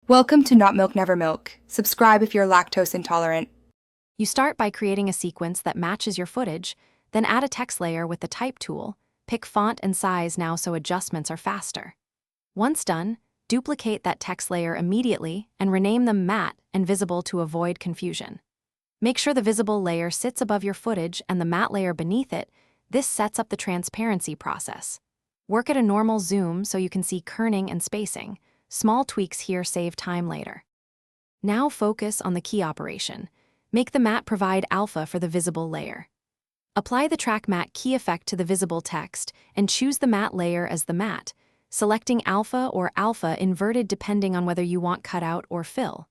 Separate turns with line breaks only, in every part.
Welcome to Not Milk Never Milk. Subscribe if you're lactose intolerant.
You start by creating a sequence that matches your footage, then add a text layer with the Type tool. Pick font and size now so adjustments are faster. Once done, duplicate that text layer immediately and rename them Matte and Visible to avoid confusion. Make sure the visible layer sits above your footage and the matte layer beneath it. This sets up the transparency process. Work at a normal zoom so you can see kerning and spacing. Small tweaks here save time later. Now focus on the key operation. Make the matte provide alpha for the visible layer. Apply the track matte key effect to the visible text and choose the matte layer as the matte, selecting alpha or alpha inverted depending on whether you want cutout or fill.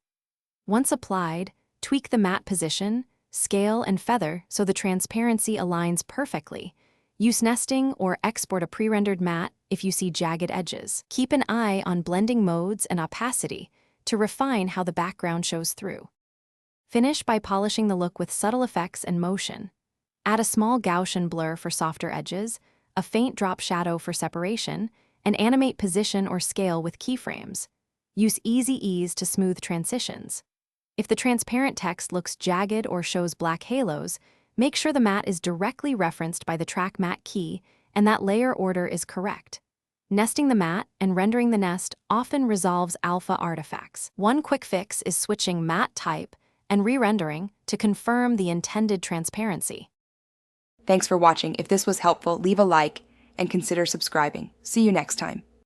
Once applied, tweak the matte position, scale, and feather so the transparency aligns perfectly. Use nesting or export a pre-rendered matte if you see jagged edges. Keep an eye on blending modes and opacity to refine how the background shows through. Finish by polishing the look with subtle effects and motion. Add a small Gaussian blur for softer edges, a faint drop shadow for separation, and animate position or scale with keyframes. Use Easy Ease to smooth transitions. If the transparent text looks jagged or shows black halos, make sure the matte is directly referenced by the track matte key and that layer order is correct. Nesting the matte and rendering the nest often resolves alpha artifacts. One quick fix is switching matte type and re-rendering to confirm the intended transparency.
Thanks for watching. If this was helpful, leave a like and consider subscribing. See you next time.